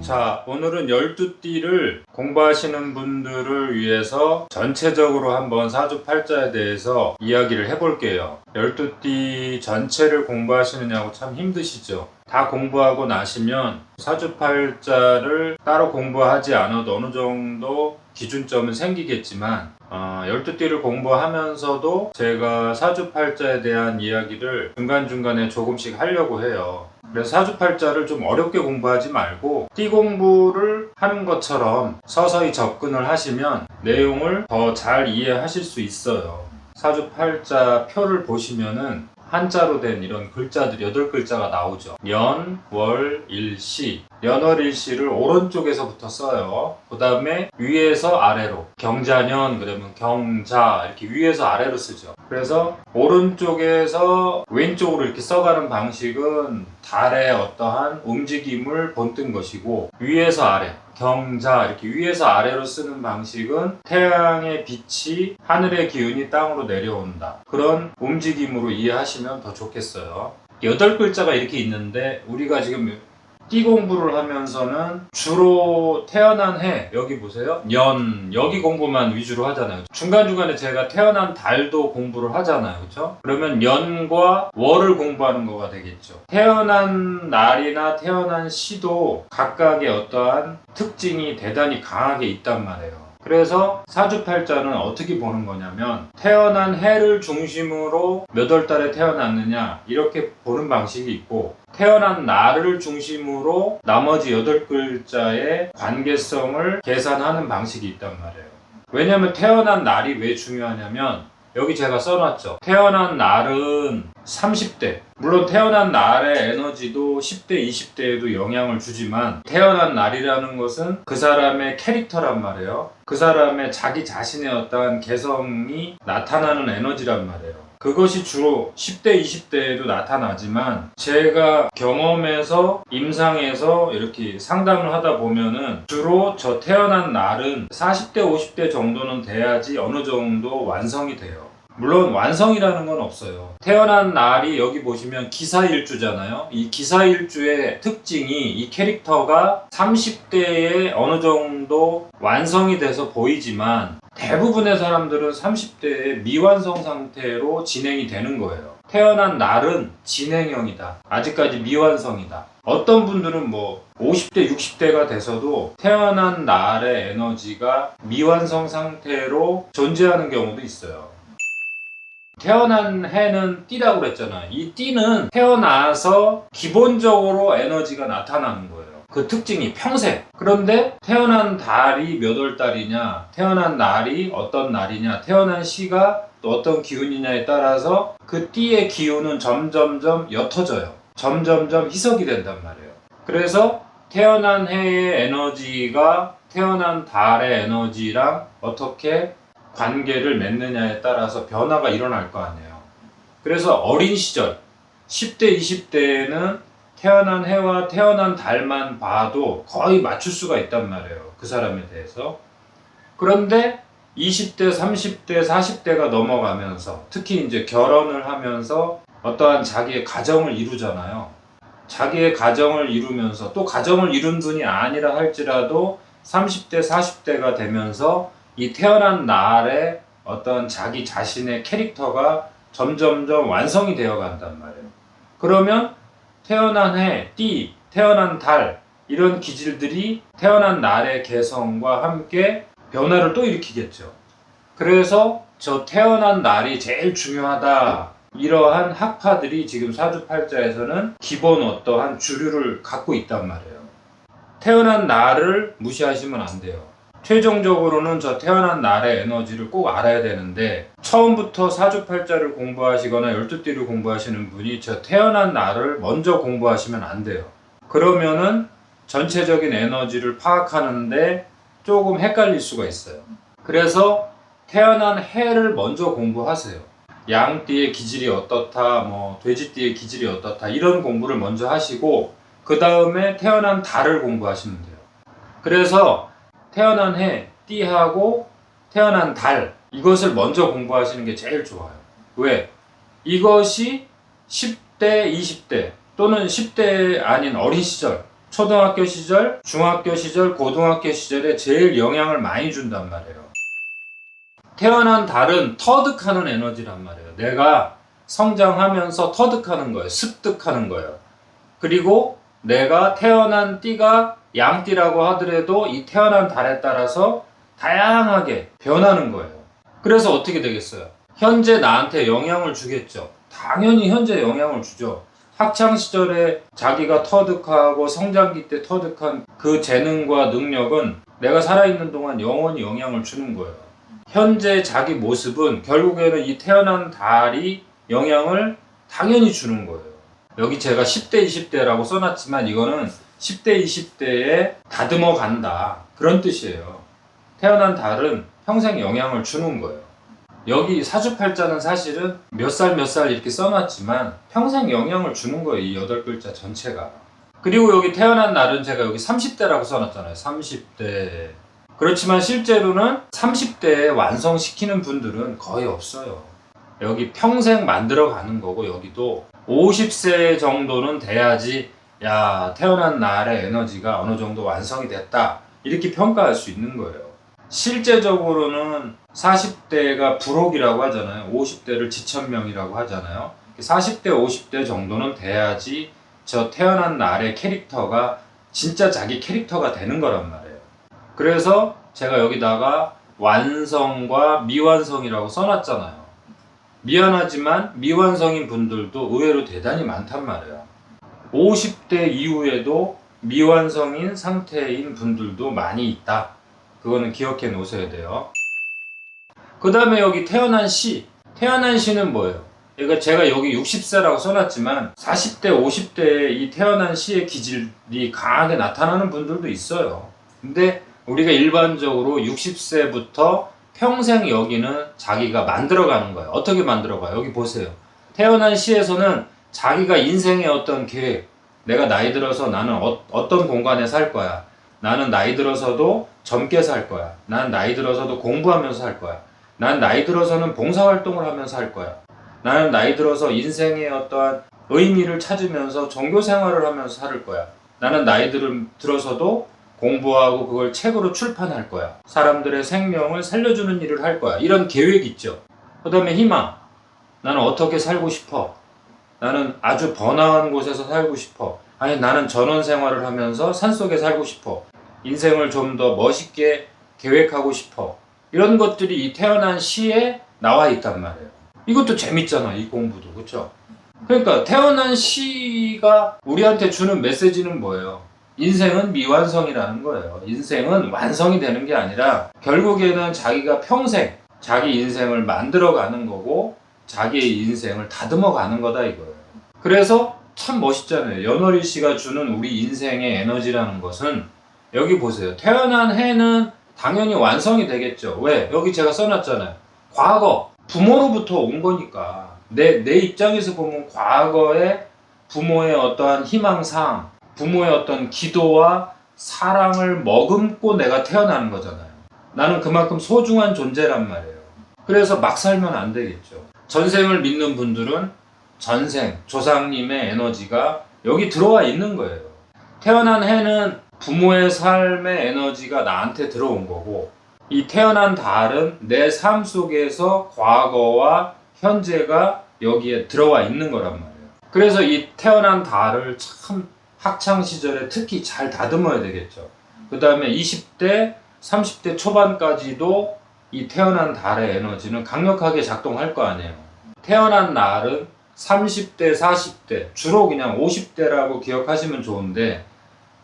자, 오늘은 12띠를 공부하시는 분들을 위해서 전체적으로 한번 사주팔자에 대해서 이야기를 해볼게요. 12띠 전체를 공부하시느냐고 참 힘드시죠? 다 공부하고 나시면 사주팔자를 따로 공부하지 않아도 어느 정도 기준점은 생기겠지만 12띠를 공부하면서도 제가 사주팔자에 대한 이야기를 중간중간에 조금씩 하려고 해요. 그래서 사주팔자를 좀 어렵게 공부하지 말고 띠 공부를 하는 것처럼 서서히 접근을 하시면 내용을 더 잘 이해하실 수 있어요. 사주팔자 표를 보시면은 한자로 된 이런 글자들이 8글자가 나오죠. 연, 월, 일, 시. 연월 일시를 오른쪽에서부터 써요. 그 다음에 위에서 아래로 경자년 그러면 경자 이렇게 위에서 아래로 쓰죠. 그래서 오른쪽에서 왼쪽으로 이렇게 써가는 방식은 달의 어떠한 움직임을 본뜬 것이고, 위에서 아래 경자 이렇게 위에서 아래로 쓰는 방식은 태양의 빛이 하늘의 기운이 땅으로 내려온다, 그런 움직임으로 이해하시면 더 좋겠어요. 8글자가 이렇게 있는데 우리가 지금 띠 공부를 하면서는 주로 태어난 해, 여기 보세요. 년, 여기 공부만 위주로 하잖아요. 중간중간에 제가 태어난 달도 공부를 하잖아요. 그렇죠? 그러면 연과 월을 공부하는 거가 되겠죠. 태어난 날이나 태어난 시도 각각의 어떠한 특징이 대단히 강하게 있단 말이에요. 그래서 사주팔자는 어떻게 보는 거냐면 태어난 해를 중심으로 몇 월 달에 태어났느냐 이렇게 보는 방식이 있고, 태어난 날을 중심으로 나머지 8글자의 관계성을 계산하는 방식이 있단 말이에요. 왜냐면 태어난 날이 왜 중요하냐면 여기 제가 써놨죠. 태어난 날은 30대. 물론 태어난 날의 에너지도 10대, 20대에도 영향을 주지만 태어난 날이라는 것은 그 사람의 캐릭터란 말이에요. 그 사람의 자기 자신의 어떠한 개성이 나타나는 에너지란 말이에요. 그것이 주로 10대, 20대에도 나타나지만 제가 경험에서 임상에서 이렇게 상담을 하다 보면은 주로 저 태어난 날은 40대, 50대 정도는 돼야지 어느 정도 완성이 돼요. 물론 완성이라는 건 없어요. 태어난 날이 여기 보시면 기사일주잖아요. 이 기사일주의 특징이 이 캐릭터가 30대에 어느 정도 완성이 돼서 보이지만 대부분의 사람들은 30대에 미완성 상태로 진행이 되는 거예요. 태어난 날은 진행형이다. 아직까지 미완성이다. 어떤 분들은 50대, 60대가 돼서도 태어난 날의 에너지가 미완성 상태로 존재하는 경우도 있어요. 태어난 해는 띠라고 그랬잖아요. 이 띠는 태어나서 기본적으로 에너지가 나타나는 거예요. 그 특징이 평생. 그런데 태어난 달이 몇 월 달이냐, 태어난 날이 어떤 날이냐, 태어난 시가 또 어떤 기운이냐에 따라서 그 띠의 기운은 점점점 옅어져요. 점점점 희석이 된단 말이에요. 그래서 태어난 해의 에너지가 태어난 달의 에너지랑 어떻게 관계를 맺느냐에 따라서 변화가 일어날 거 아니에요. 그래서 어린 시절 10대, 20대에는 태어난 해와 태어난 달만 봐도 거의 맞출 수가 있단 말이에요. 그 사람에 대해서. 그런데 20대, 30대, 40대가 넘어가면서 특히 이제 결혼을 하면서 어떠한 자기의 가정을 이루잖아요. 자기의 가정을 이루면서 또 가정을 이룬 분이 아니라 할지라도 30대, 40대가 되면서 이 태어난 날에 어떤 자기 자신의 캐릭터가 점점점 완성이 되어 간단 말이에요. 그러면 태어난 해, 띠, 태어난 달 이런 기질들이 태어난 날의 개성과 함께 변화를 또 일으키겠죠. 그래서 저 태어난 날이 제일 중요하다, 이러한 학파들이 지금 사주팔자에서는 기본 어떠한 주류를 갖고 있단 말이에요. 태어난 날을 무시하시면 안 돼요. 최종적으로는 저 태어난 날의 에너지를 꼭 알아야 되는데, 처음부터 사주팔자를 공부하시거나 12띠를 공부하시는 분이 저 태어난 날을 먼저 공부하시면 안 돼요. 그러면은 전체적인 에너지를 파악하는데 조금 헷갈릴 수가 있어요. 그래서 태어난 해를 먼저 공부하세요. 양띠의 기질이 어떻다, 돼지띠의 기질이 어떻다, 이런 공부를 먼저 하시고 그 다음에 태어난 달을 공부하시면 돼요. 그래서 태어난 해, 띠하고 태어난 달, 이것을 먼저 공부하시는 게 제일 좋아요. 왜? 이것이 10대, 20대 또는 10대 아닌 어린 시절, 초등학교 시절, 중학교 시절, 고등학교 시절에 제일 영향을 많이 준단 말이에요. 태어난 달은 터득하는 에너지란 말이에요. 내가 성장하면서 터득하는 거예요. 습득하는 거예요. 그리고 내가 태어난 띠가 양띠라고 하더라도 이 태어난 달에 따라서 다양하게 변하는 거예요. 그래서 어떻게 되겠어요? 현재 나한테 영향을 주겠죠. 당연히 현재 영향을 주죠. 학창시절에 자기가 터득하고 성장기 때 터득한 그 재능과 능력은 내가 살아있는 동안 영원히 영향을 주는 거예요. 현재 자기 모습은 결국에는 이 태어난 달이 영향을 당연히 주는 거예요. 여기 제가 10대, 20대라고 써놨지만 이거는 10대, 20대에 다듬어 간다. 그런 뜻이에요. 태어난 달은 평생 영향을 주는 거예요. 여기 사주팔자는 사실은 몇 살 몇 살 이렇게 써놨지만 평생 영향을 주는 거예요. 이 8글자 전체가. 그리고 여기 태어난 날은 제가 여기 30대라고 써놨잖아요. 30대. 그렇지만 실제로는 30대에 완성시키는 분들은 거의 없어요. 여기 평생 만들어가는 거고 여기도 50세 정도는 돼야지 야 태어난 날의 에너지가 어느 정도 완성이 됐다 이렇게 평가할 수 있는 거예요. 실제적으로는 40대가 불혹이라고 하잖아요. 50대를 지천명이라고 하잖아요. 40대 50대 정도는 돼야지 저 태어난 날의 캐릭터가 진짜 자기 캐릭터가 되는 거란 말이에요. 그래서 제가 여기다가 완성과 미완성이라고 써놨잖아요. 미안하지만 미완성인 분들도 의외로 대단히 많단 말이에요. 50대 이후에도 미완성인 상태인 분들도 많이 있다. 그거는 기억해 놓으셔야 돼요. 그 다음에 여기 태어난 시. 태어난 시는 뭐예요? 그러니까 제가 여기 60세라고 써놨지만 40대, 50대에 이 태어난 시의 기질이 강하게 나타나는 분들도 있어요. 근데 우리가 일반적으로 60세부터 평생 여기는 자기가 만들어가는 거예요. 어떻게 만들어가요? 여기 보세요. 태어난 시에서는 자기가 인생의 어떤 계획, 내가 나이 들어서 나는 어떤 공간에 살 거야. 나는 나이 들어서도 젊게 살 거야. 난 나이 들어서도 공부하면서 살 거야. 난 나이 들어서는 봉사활동을 하면서 할 거야. 나는 나이 들어서 인생의 어떠한 의미를 찾으면서 종교생활을 하면서 살 거야. 나는 나이 들어서도 공부하고 그걸 책으로 출판할 거야. 사람들의 생명을 살려주는 일을 할 거야. 이런 계획 있죠. 그 다음에 희망. 나는 어떻게 살고 싶어. 나는 아주 번화한 곳에서 살고 싶어. 아니 나는 전원 생활을 하면서 산속에 살고 싶어. 인생을 좀 더 멋있게 계획하고 싶어. 이런 것들이 이 태어난 시에 나와 있단 말이에요. 이것도 재밌잖아. 이 공부도. 그렇죠? 그러니까 태어난 시가 우리한테 주는 메시지는 뭐예요? 인생은 미완성이라는 거예요. 인생은 완성이 되는 게 아니라 결국에는 자기가 평생 자기 인생을 만들어가는 거고 자기의 인생을 다듬어가는 거다 이거예요. 그래서 참 멋있잖아요. 연월일 씨가 주는 우리 인생의 에너지라는 것은 여기 보세요. 태어난 해는 당연히 완성이 되겠죠. 왜? 여기 제가 써놨잖아요. 과거, 부모로부터 온 거니까. 내 입장에서 보면 과거에 부모의 어떠한 희망사항, 부모의 어떤 기도와 사랑을 머금고 내가 태어나는 거잖아요. 나는 그만큼 소중한 존재란 말이에요. 그래서 막 살면 안 되겠죠. 전생을 믿는 분들은 전생, 조상님의 에너지가 여기 들어와 있는 거예요. 태어난 해는 부모의 삶의 에너지가 나한테 들어온 거고 이 태어난 달은 내 삶 속에서 과거와 현재가 여기에 들어와 있는 거란 말이에요. 그래서 이 태어난 달을 참 학창시절에 특히 잘 다듬어야 되겠죠. 그 다음에 20대, 30대 초반까지도 이 태어난 달의 에너지는 강력하게 작동할 거 아니에요. 태어난 날은 30대, 40대, 주로 그냥 50대라고 기억하시면 좋은데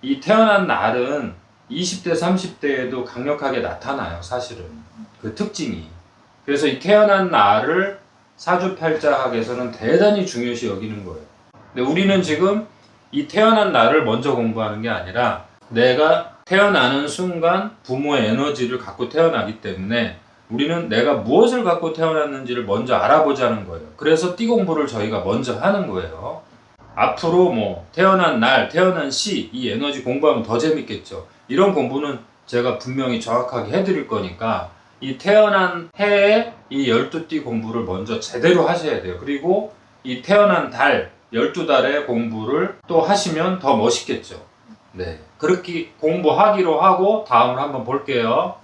이 태어난 날은 20대, 30대에도 강력하게 나타나요. 사실은. 그 특징이. 그래서 이 태어난 날을 사주팔자학에서는 대단히 중요시 여기는 거예요. 근데 우리는 지금 이 태어난 날을 먼저 공부하는 게 아니라 내가 태어나는 순간 부모의 에너지를 갖고 태어나기 때문에 우리는 내가 무엇을 갖고 태어났는지를 먼저 알아보자는 거예요. 그래서 띠 공부를 저희가 먼저 하는 거예요. 앞으로 뭐 태어난 날, 태어난 시, 이 에너지 공부하면 더 재밌겠죠. 이런 공부는 제가 분명히 정확하게 해드릴 거니까 이 태어난 해에 이 12띠 공부를 먼저 제대로 하셔야 돼요. 그리고 이 태어난 달, 12달의 공부를 또 하시면 더 멋있겠죠. 네. 그렇게 공부하기로 하고 다음을 한번 볼게요.